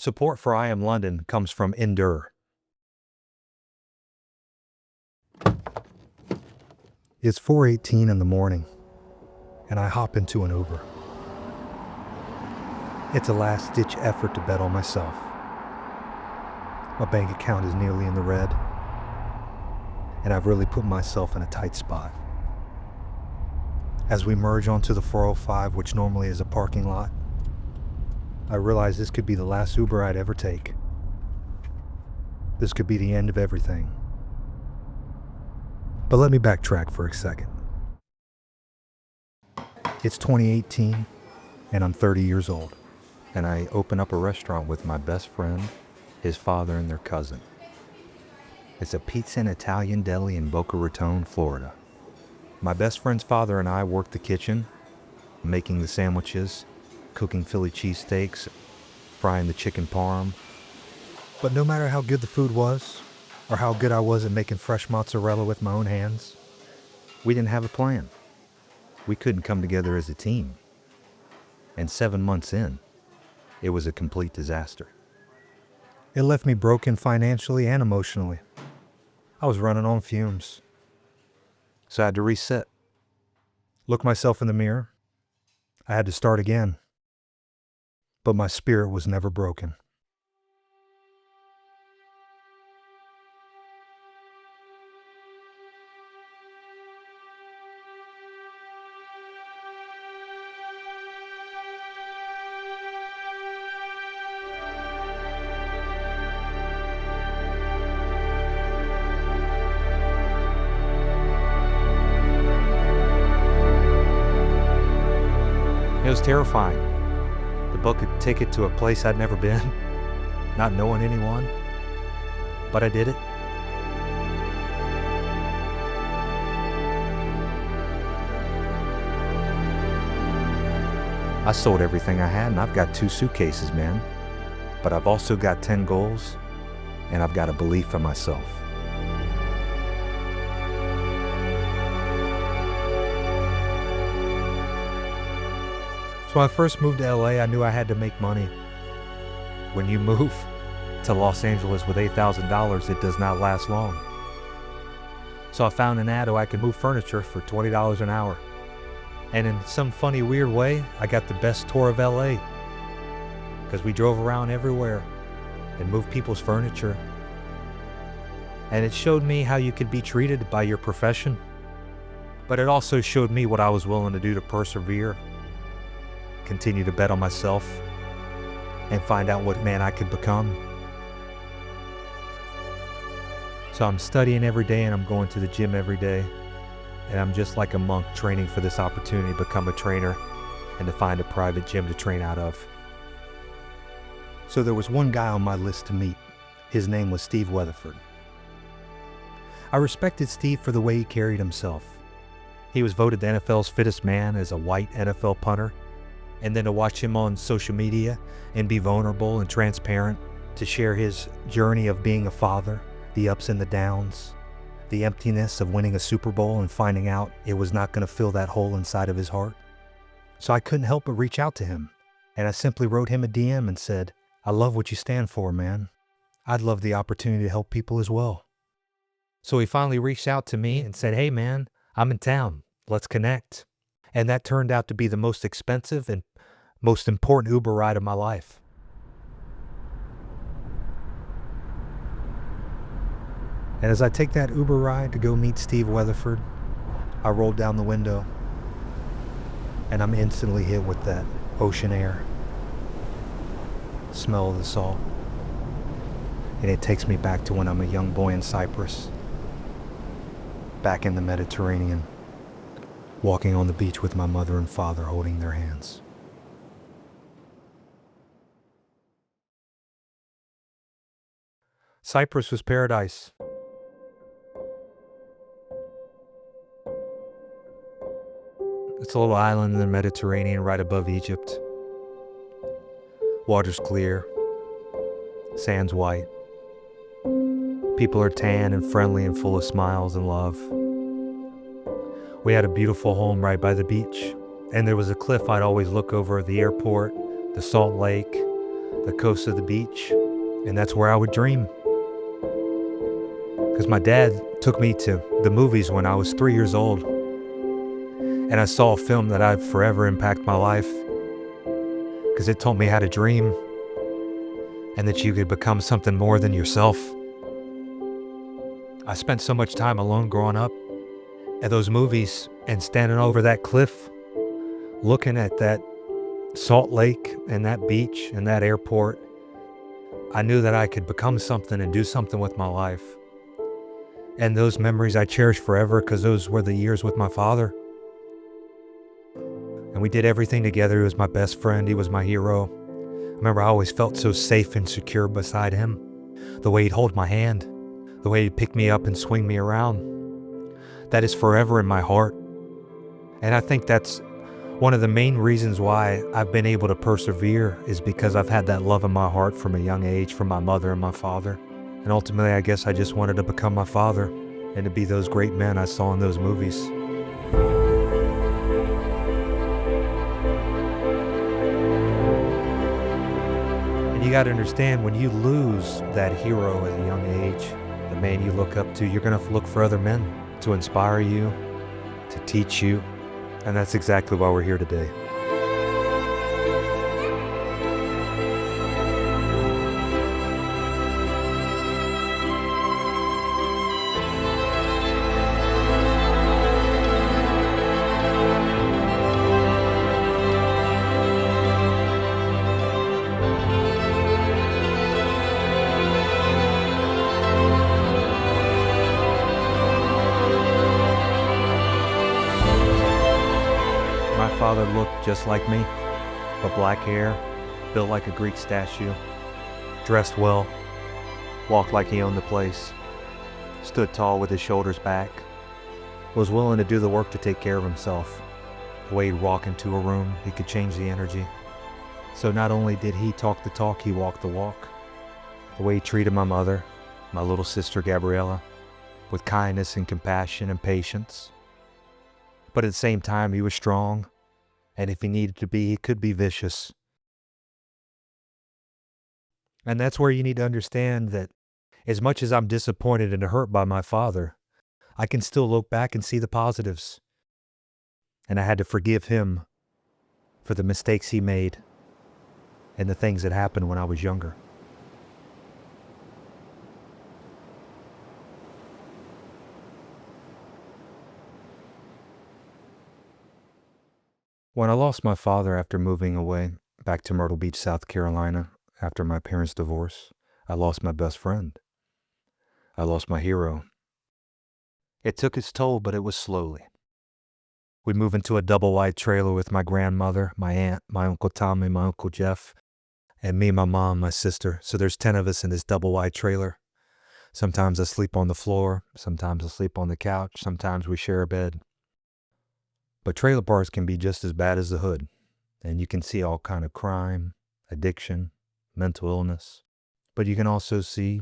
Support for I Am London comes from Endur. It's 4:18 in the morning, and I hop into an Uber. It's a last-ditch effort to bet on myself. My bank account is nearly in the red, and I've really put myself in a tight spot. As we merge onto the 405, which normally is a parking lot, I realize this could be the last Uber I'd ever take. This could be the end of everything. But let me backtrack for a second. It's 2018, and I'm 30 years old, and I open up a restaurant with my best friend, his father, and their cousin. It's a pizza and Italian deli in Boca Raton, Florida. My best friend's father and I work the kitchen, making the sandwiches, cooking Philly cheesesteaks, frying the chicken parm. But no matter how good the food was, or how good I was at making fresh mozzarella with my own hands, we didn't have a plan. We couldn't come together as a team. And 7 months in, it was a complete disaster. It left me broken financially and emotionally. I was running on fumes. So I had to reset. Look myself in the mirror. I had to start again. But my spirit was never broken. It was terrifying. To book a ticket to a place I'd never been, not knowing anyone, but I did it. I sold everything I had, and I've got 2 suitcases, man. But I've also got 10 goals, and I've got a belief in myself. So when I first moved to LA, I knew I had to make money. When you move to Los Angeles with $8,000, it does not last long. So I found an ad where I could move furniture for $20 an hour. And in some funny, weird way, I got the best tour of LA. Because we drove around everywhere and moved people's furniture. And it showed me how you could be treated by your profession. But it also showed me what I was willing to do to persevere, continue to bet on myself, and find out what man I could become. So I'm studying every day, and I'm going to the gym every day, and I'm just like a monk training for this opportunity to become a trainer and to find a private gym to train out of. So there was one guy on my list to meet. His name was Steve Weatherford. I respected Steve for the way he carried himself. He was voted the NFL's fittest man as a white NFL punter. And then to watch him on social media and be vulnerable and transparent, to share his journey of being a father, the ups and the downs, the emptiness of winning a Super Bowl and finding out it was not going to fill that hole inside of his heart. So I couldn't help but reach out to him. And I simply wrote him a DM and said, "I love what you stand for, man. I'd love the opportunity to help people as well." So he finally reached out to me and said, "Hey man, I'm in town. Let's connect." And that turned out to be the most expensive and most important Uber ride of my life. And as I take that Uber ride to go meet Steve Weatherford, I roll down the window and I'm instantly hit with that ocean air, smell of the salt. And it takes me back to when I'm a young boy in Cyprus, back in the Mediterranean, walking on the beach with my mother and father holding their hands. Cyprus was paradise. It's a little island in the Mediterranean right above Egypt. Water's clear, sand's white. People are tan and friendly and full of smiles and love. We had a beautiful home right by the beach, and there was a cliff I'd always look over: the airport, the salt lake, the coast of the beach, and that's where I would dream. Because my dad took me to the movies when I was 3 years old, and I saw a film that I'd forever impact my life, because it taught me how to dream, and that you could become something more than yourself. I spent so much time alone growing up at those movies and standing over that cliff, looking at that Salt Lake and that beach and that airport. I knew that I could become something and do something with my life. And those memories I cherish forever, because those were the years with my father. And we did everything together. He was my best friend. He was my hero. I remember I always felt so safe and secure beside him. The way he'd hold my hand, the way he'd pick me up and swing me around. That is forever in my heart. And I think that's one of the main reasons why I've been able to persevere, is because I've had that love in my heart from a young age, from my mother and my father. And ultimately, I guess I just wanted to become my father and to be those great men I saw in those movies. And you got to understand, when you lose that hero at a young age, the man you look up to, you're going to look for other men to inspire you, to teach you. And that's exactly why we're here today. My father looked just like me, but black hair, built like a Greek statue, dressed well, walked like he owned the place, stood tall with his shoulders back, was willing to do the work to take care of himself. The way he'd walk into a room, he could change the energy. So not only did he talk the talk, he walked the walk. The way he treated my mother, my little sister Gabriella, with kindness and compassion and patience. But at the same time, he was strong, and if he needed to be, he could be vicious. And that's where you need to understand that as much as I'm disappointed and hurt by my father, I can still look back and see the positives. And I had to forgive him for the mistakes he made and the things that happened when I was younger. When I lost my father after moving away back to Myrtle Beach, South Carolina, after my parents' divorce, I lost my best friend. I lost my hero. It took its toll, but it was slowly. We'd move into a double-wide trailer with my grandmother, my aunt, my Uncle Tommy, my Uncle Jeff, and me, my mom, my sister. So there's 10 of us in this double-wide trailer. Sometimes I sleep on the floor. Sometimes I sleep on the couch. Sometimes we share a bed. But trailer parks can be just as bad as the hood, and you can see all kind of crime, addiction, mental illness. But you can also see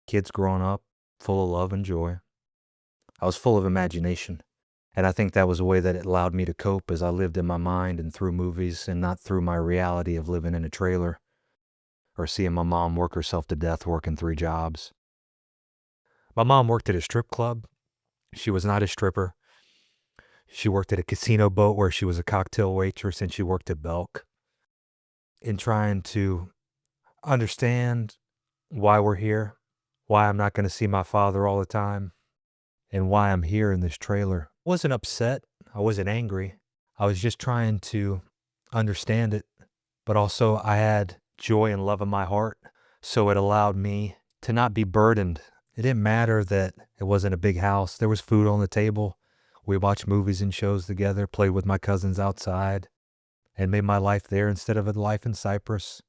kids growing up full of love and joy. I was full of imagination, and I think that was a way that it allowed me to cope, as I lived in my mind and through movies, and not through my reality of living in a trailer or seeing my mom work herself to death working 3 jobs. My mom worked at a strip club. She was not a stripper. She worked at a casino boat where she was a cocktail waitress, and she worked at Belk. In trying to understand why we're here, why I'm not going to see my father all the time, and why I'm here in this trailer. I wasn't upset. I wasn't angry. I was just trying to understand it. But also I had joy and love in my heart, so it allowed me to not be burdened. It didn't matter that it wasn't a big house. There was food on the table. We watched movies and shows together, played with my cousins outside, and made my life there instead of a life in Cyprus.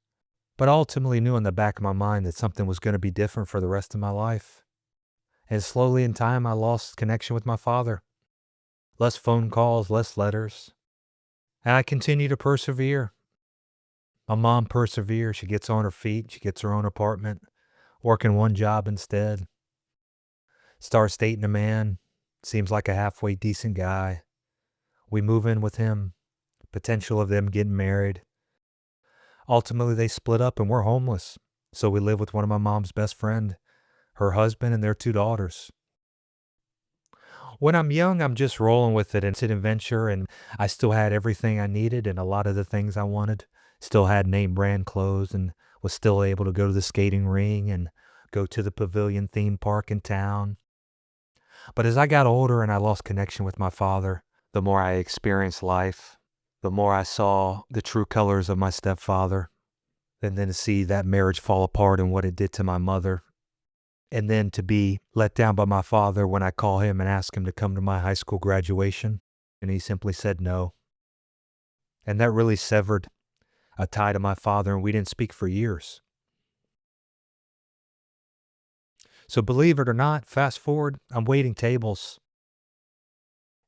But I ultimately knew in the back of my mind that something was going to be different for the rest of my life. And slowly in time, I lost connection with my father. Less phone calls, less letters. And I continue to persevere. My mom perseveres. She gets on her feet. She gets her own apartment, working 1 job instead. Starts dating a man. Seems like a halfway decent guy. We move in with him. Potential of them getting married. Ultimately, they split up and we're homeless. So we live with one of my mom's best friend, her husband, and their two daughters. When I'm young, I'm just rolling with it. It's an adventure, and I still had everything I needed and a lot of the things I wanted. Still had name brand clothes and was still able to go to the skating ring and go to the pavilion theme park in town. But as I got older and I lost connection with my father, the more I experienced life, the more I saw the true colors of my stepfather. And then to see that marriage fall apart and what it did to my mother. And then to be let down by my father when I call him and ask him to come to my high school graduation. And he simply said no. And that really severed a tie to my father, and we didn't speak for years. So believe it or not, fast forward, I'm waiting tables.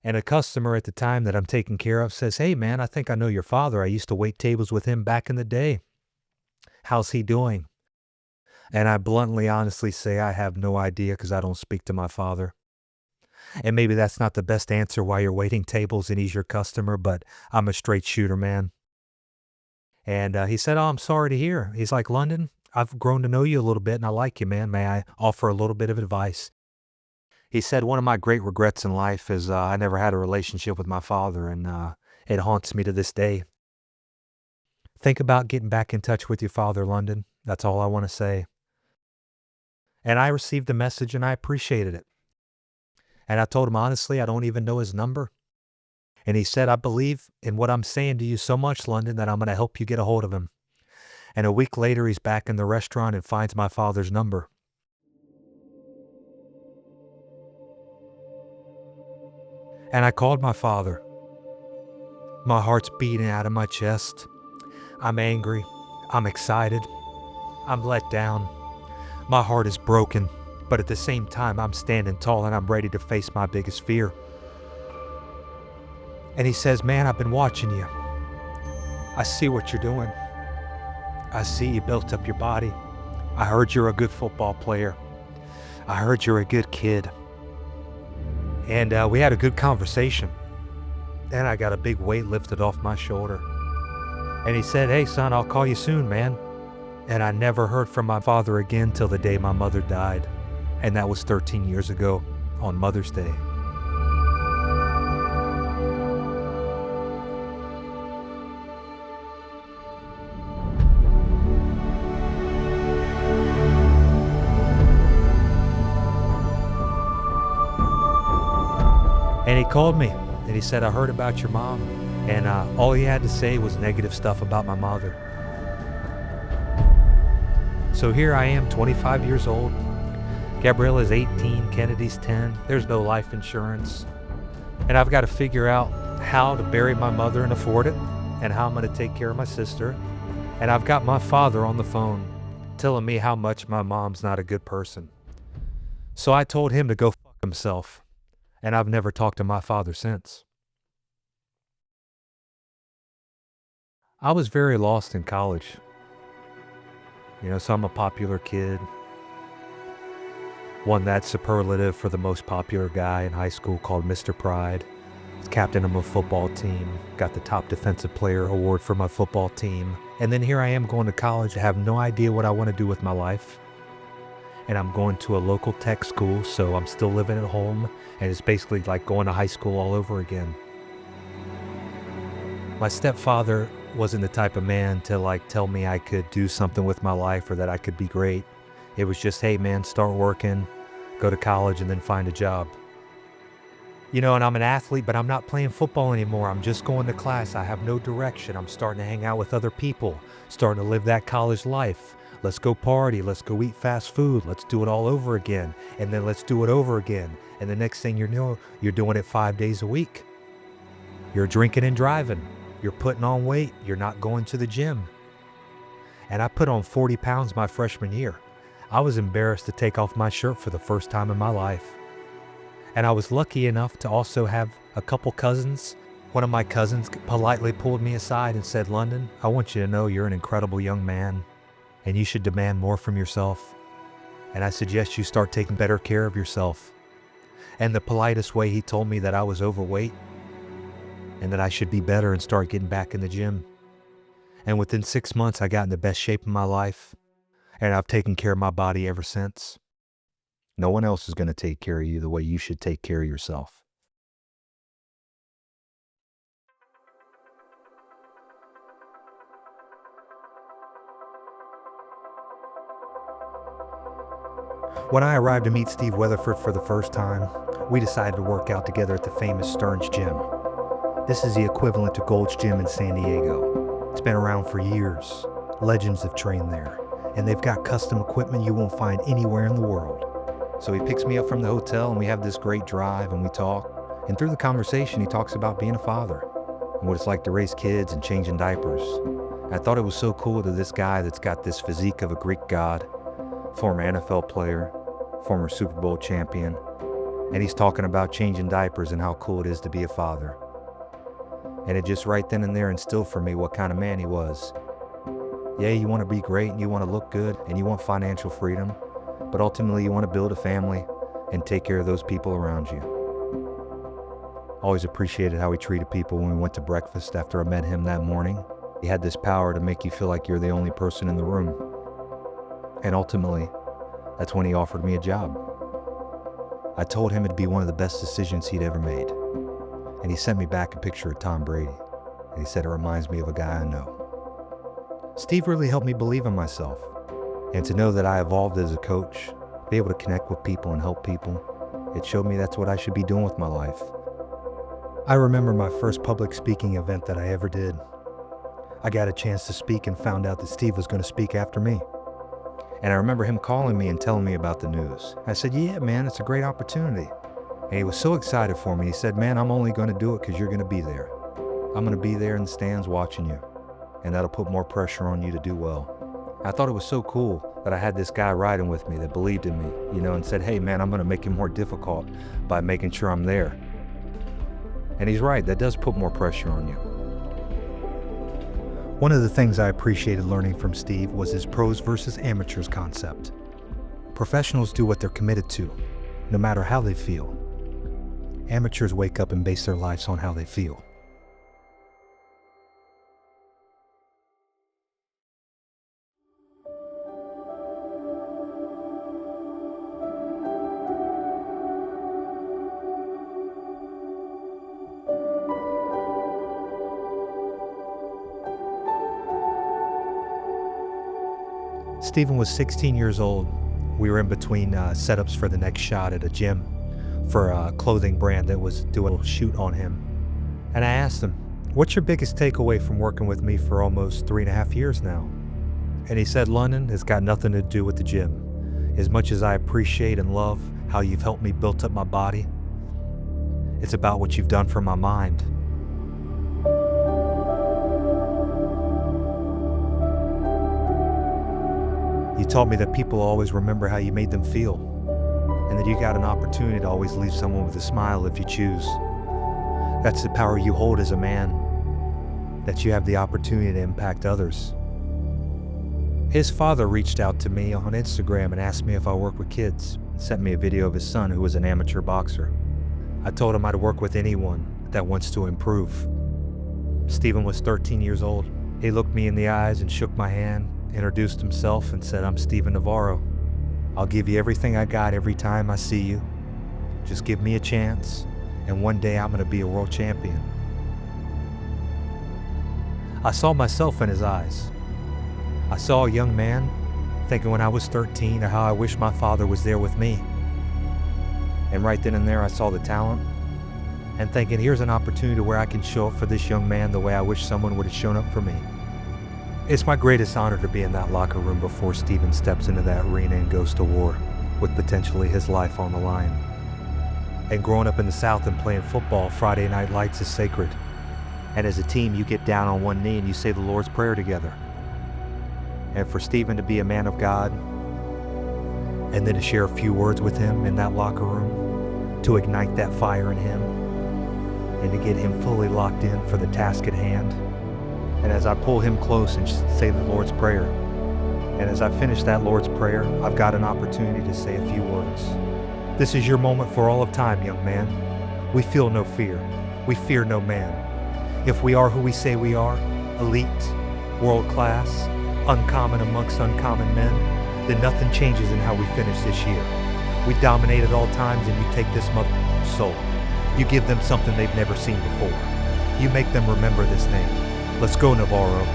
And a customer at the time that I'm taking care of says, "Hey man, I think I know your father. I used to wait tables with him back in the day. How's he doing?" And I bluntly, honestly say I have no idea because I don't speak to my father. And maybe that's not the best answer while you're waiting tables and he's your customer, but I'm a straight shooter, man. And he said, "Oh, I'm sorry to hear." He's like, "London, I've grown to know you a little bit and I like you, man. May I offer a little bit of advice?" He said, "One of my great regrets in life is I never had a relationship with my father, and it haunts me to this day. Think about getting back in touch with your father, London. That's all I want to say." And I received the message and I appreciated it. And I told him, honestly, I don't even know his number. And he said, "I believe in what I'm saying to you so much, London, that I'm going to help you get a hold of him." And a week later, he's back in the restaurant and finds my father's number. And I called my father. My heart's beating out of my chest. I'm angry. I'm excited. I'm let down. My heart is broken. But at the same time, I'm standing tall and I'm ready to face my biggest fear. And he says, "Man, I've been watching you. I see what you're doing. I see you built up your body. I heard you're a good football player. I heard you're a good kid." And we had a good conversation. And I got a big weight lifted off my shoulder. And he said, "Hey, son, I'll call you soon, man." And I never heard from my father again till the day my mother died. And that was 13 years ago on Mother's Day. And he called me and he said, "I heard about your mom." And all he had to say was negative stuff about my mother. So here I am, 25 years old. Gabriella's 18, Kennedy's 10. There's no life insurance. And I've got to figure out how to bury my mother and afford it, and how I'm going to take care of my sister. And I've got my father on the phone telling me how much my mom's not a good person. So I told him to go fuck himself. And I've never talked to my father since. I was very lost in college. So I'm a popular kid. Won that superlative for the most popular guy in high school called Mr. Pride. Was captain of my football team. Got the top defensive player award for my football team. And then here I am going to college. I have no idea what I want to do with my life. And I'm going to a local tech school, so I'm still living at home. And it's basically like going to high school all over again. My stepfather wasn't the type of man to tell me I could do something with my life or that I could be great. It was just, "Hey man, start working, go to college, and then find a job." And I'm an athlete, but I'm not playing football anymore. I'm just going to class. I have no direction. I'm starting to hang out with other people, starting to live that college life. Let's go party. Let's go eat fast food. Let's do it all over again. And then let's do it over again. And the next thing you know, you're doing it 5 days a week. You're drinking and driving. You're putting on weight. You're not going to the gym. And I put on 40 pounds my freshman year. I was embarrassed to take off my shirt for the first time in my life. And I was lucky enough to also have a couple cousins. One of my cousins politely pulled me aside and said, "London, I want you to know you're an incredible young man, and you should demand more from yourself. And I suggest you start taking better care of yourself." And the politest way, he told me that I was overweight and that I should be better and start getting back in the gym. And within 6 months, I got in the best shape of my life, and I've taken care of my body ever since. No one else is going to take care of you the way you should take care of yourself. When I arrived to meet Steve Weatherford for the first time, we decided to work out together at the famous Stearns Gym. This is the equivalent to Gold's Gym in San Diego. It's been around for years. Legends have trained there, and they've got custom equipment you won't find anywhere in the world. So he picks me up from the hotel, and we have this great drive, and we talk. And through the conversation, he talks about being a father and what it's like to raise kids and changing diapers. I thought it was so cool to this guy that's got this physique of a Greek god, former NFL player, former Super Bowl champion, and he's talking about changing diapers and how cool it is to be a father. And it just right then and there instilled for me what kind of man he was. Yeah, you want to be great and you want to look good and you want financial freedom, but ultimately you want to build a family and take care of those people around you. Always appreciated how he treated people when we went to breakfast after I met him that morning. He had this power to make you feel like you're the only person in the room. And ultimately, that's when he offered me a job. I told him it'd be one of the best decisions he'd ever made. And he sent me back a picture of Tom Brady. And he said it reminds me of a guy I know. Steve really helped me believe in myself. And to know that I evolved as a coach, be able to connect with people and help people, it showed me that's what I should be doing with my life. I remember my first public speaking event that I ever did. I got a chance to speak and found out that Steve was going to speak after me. And I remember him calling me and telling me about the news. I said, yeah, man, it's a great opportunity. And he was so excited for me. He said, man, I'm only going to do it because you're going to be there. I'm going to be there in the stands watching you. And that'll put more pressure on you to do well. I thought it was so cool that I had this guy riding with me that believed in me, and said, hey, man, I'm going to make it more difficult by making sure I'm there. And he's right, that does put more pressure on you. One of the things I appreciated learning from Steve was his pros versus amateurs concept. Professionals do what they're committed to, no matter how they feel. Amateurs wake up and base their lives on how they feel. Stephen was 16 years old. We were in between setups for the next shot at a gym for a clothing brand that was doing a shoot on him. And I asked him, what's your biggest takeaway from working with me for almost 3.5 years now? And he said, London, it's got nothing to do with the gym. As much as I appreciate and love how you've helped me build up my body, it's about what you've done for my mind. You told me that people always remember how you made them feel, and that you got an opportunity to always leave someone with a smile if you choose. That's the power you hold as a man, that you have the opportunity to impact others. His father reached out to me on Instagram and asked me if I work with kids, and sent me a video of his son who was an amateur boxer. I told him I'd work with anyone that wants to improve. Stephen was 13 years old. He looked me in the eyes and shook my hand, introduced himself and said, I'm Stephen Navarro. I'll give you everything I got every time I see you. Just give me a chance, and one day I'm going to be a world champion. I saw myself in his eyes. I saw a young man thinking when I was 13 of how I wish my father was there with me. And right then and there I saw the talent and thinking, here's an opportunity where I can show up for this young man the way I wish someone would have shown up for me. It's my greatest honor to be in that locker room before Stephen steps into that arena and goes to war, with potentially his life on the line. And growing up in the South and playing football, Friday night lights is sacred. And as a team, you get down on one knee and you say the Lord's Prayer together. And for Stephen to be a man of God, and then to share a few words with him in that locker room, to ignite that fire in him, and to get him fully locked in for the task at hand. And as I pull him close and say the Lord's Prayer, and as I finish that Lord's Prayer, I've got an opportunity to say a few words. This is your moment for all of time, young man. We feel no fear. We fear no man. If we are who we say we are, elite, world class, uncommon amongst uncommon men, then nothing changes in how we finish this year. We dominate at all times, and you take this mother's soul. You give them something they've never seen before. You make them remember this name. Let's go, Navarro.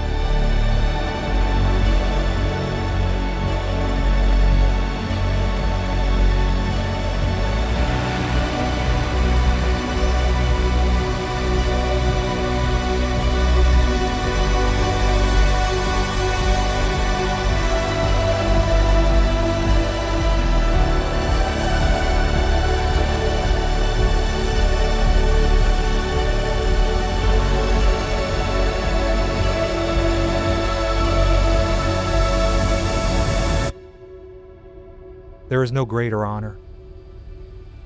There is no greater honor.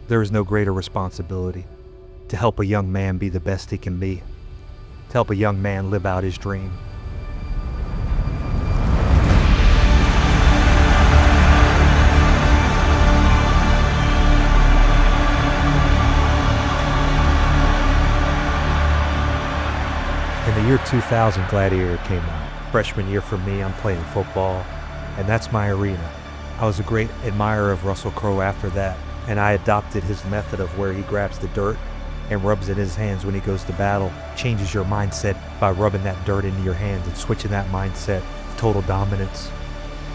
There is no greater responsibility to help a young man be the best he can be, to help a young man live out his dream. In the year 2000, Gladiator came out. Freshman year for me, I'm playing football, and that's my arena. I was a great admirer of Russell Crowe after that, and I adopted his method of where he grabs the dirt and rubs it in his hands when he goes to battle. Changes your mindset by rubbing that dirt into your hands and switching that mindset. Total dominance,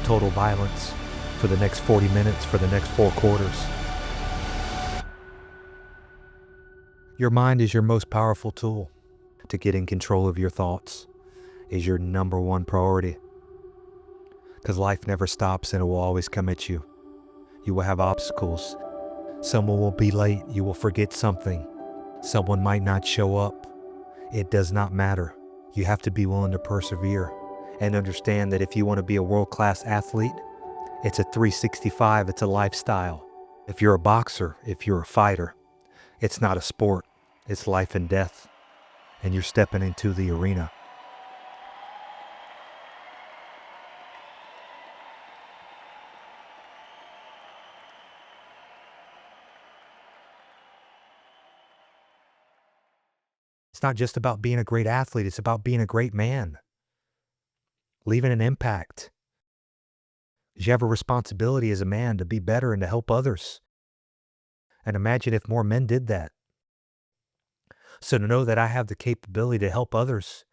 total violence for the next 40 minutes, for the next 4 quarters. Your mind is your most powerful tool. To get in control of your thoughts is your number one priority. Because life never stops and it will always come at you. You will have obstacles. Someone will be late. You will forget something. Someone might not show up. It does not matter. You have to be willing to persevere and understand that if you want to be a world-class athlete, it's a 365, it's a lifestyle. If you're a boxer, if you're a fighter, it's not a sport, it's life and death. And you're stepping into the arena. It's not just about being a great athlete, it's about being a great man. Leaving an impact. You have a responsibility as a man to be better and to help others. And imagine if more men did that. So to know that I have the capability to help others,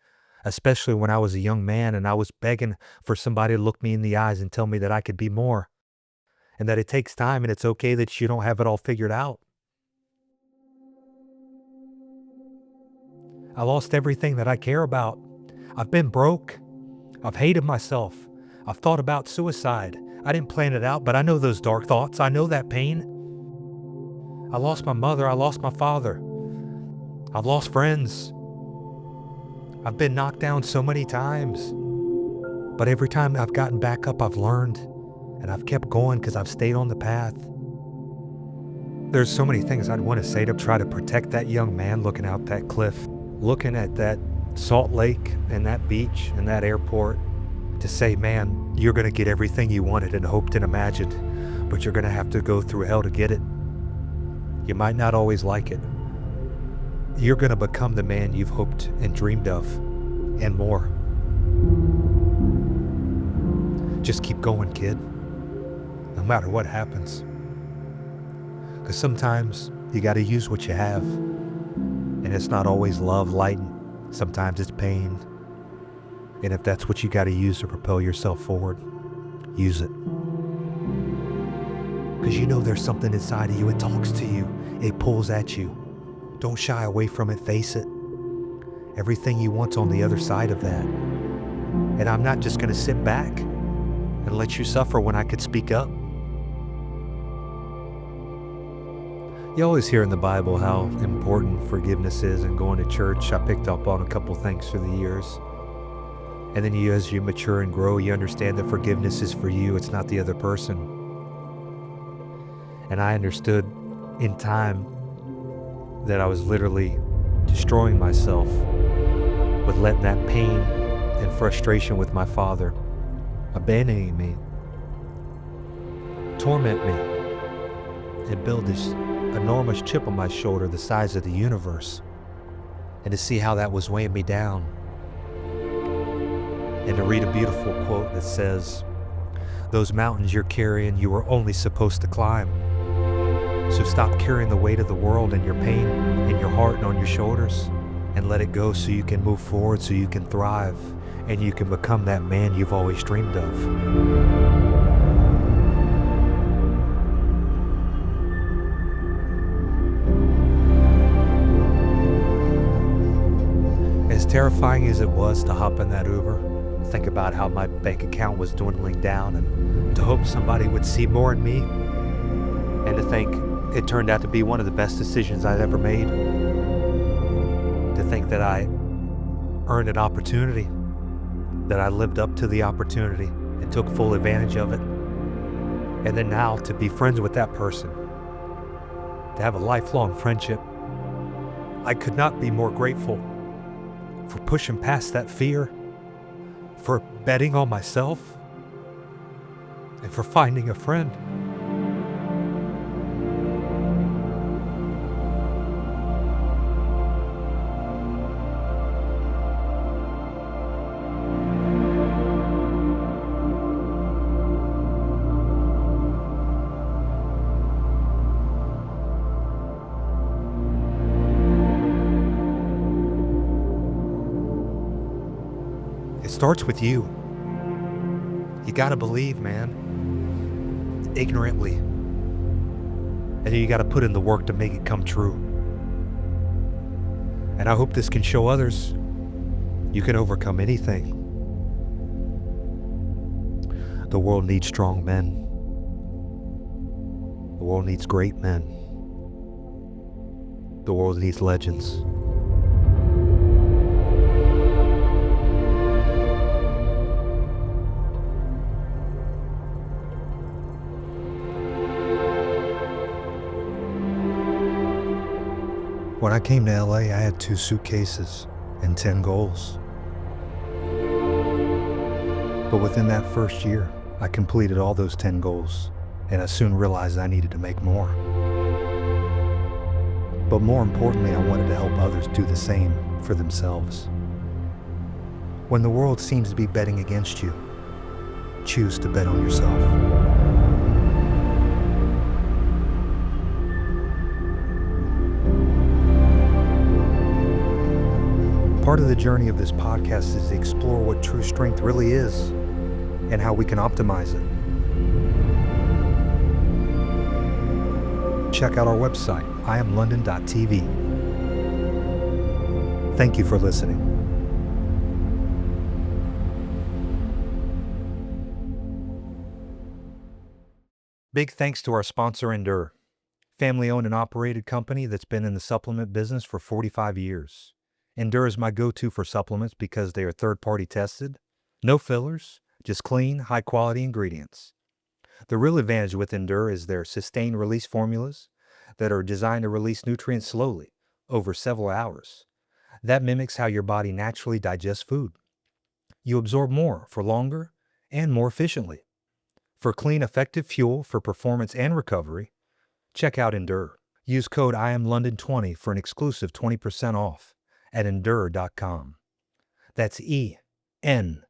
especially when I was a young man and I was begging for somebody to look me in the eyes and tell me that I could be more, and that it takes time and it's okay that you don't have it all figured out. I lost everything that I care about. I've been broke. I've hated myself. I've thought about suicide. I didn't plan it out, but I know those dark thoughts. I know that pain. I lost my mother. I lost my father. I've lost friends. I've been knocked down so many times. But every time I've gotten back up, I've learned. And I've kept going because I've stayed on the path. There's so many things I'd want to say to try to protect that young man looking out that cliff, looking at that Salt Lake and that beach and that airport, to say, man, you're going to get everything you wanted and hoped and imagined, but you're going to have to go through hell to get it. You might not always like it. You're going to become the man you've hoped and dreamed of, and more. Just keep going, kid, no matter what happens. Because sometimes you got to use what you have. And it's not always love, light. Sometimes it's pain. And if that's what you got to use to propel yourself forward, use it. Because you know there's something inside of you. It talks to you. It pulls at you. Don't shy away from it. Face it. Everything you want's on the other side of that. And I'm not just going to sit back and let you suffer when I could speak up. You always hear in the Bible how important forgiveness is and going to church. I picked up on a couple things through the years. And then as you mature and grow, you understand that forgiveness is for you. It's not the other person. And I understood in time that I was literally destroying myself with letting that pain and frustration with my father, abandoning me, torment me, and build this enormous chip on my shoulder the size of the universe, and to see how that was weighing me down. and to read a beautiful quote that says, "Those mountains you're carrying, you were only supposed to climb. So stop carrying the weight of the world and your pain in your heart and on your shoulders, and let it go so you can move forward, so you can thrive, and you can become that man you've always dreamed of." As terrifying as it was to hop in that Uber, think about how my bank account was dwindling down, and to hope somebody would see more in me, and to think it turned out to be one of the best decisions I'd ever made. To think that I earned an opportunity, that I lived up to the opportunity and took full advantage of it. And then now to be friends with that person, to have a lifelong friendship. I could not be more grateful for pushing past that fear, for betting on myself, and for finding a friend. It starts with you. You gotta believe, man. Ignorantly. And then you gotta put in the work to make it come true. And I hope this can show others you can overcome anything. The world needs strong men. The world needs great men. The world needs legends. When I came to LA, I had 2 suitcases and 10 goals. But within that first year, I completed all those 10 goals, and I soon realized I needed to make more. But more importantly, I wanted to help others do the same for themselves. When the world seems to be betting against you, choose to bet on yourself. Part of the journey of this podcast is to explore what true strength really is and how we can optimize it. Check out our website, iamlondon.tv. Thank you for listening. Big thanks to our sponsor, Endur, family-owned and operated company that's been in the supplement business for 45 years. Endur is my go-to for supplements because they are third-party tested, no fillers, just clean, high-quality ingredients. The real advantage with Endur is their sustained release formulas that are designed to release nutrients slowly, over several hours. That mimics how your body naturally digests food. You absorb more for longer and more efficiently. For clean, effective fuel for performance and recovery, check out Endur. Use code IAMLONDON20 for an exclusive 20% off at Endur.com. That's ENDUR.com.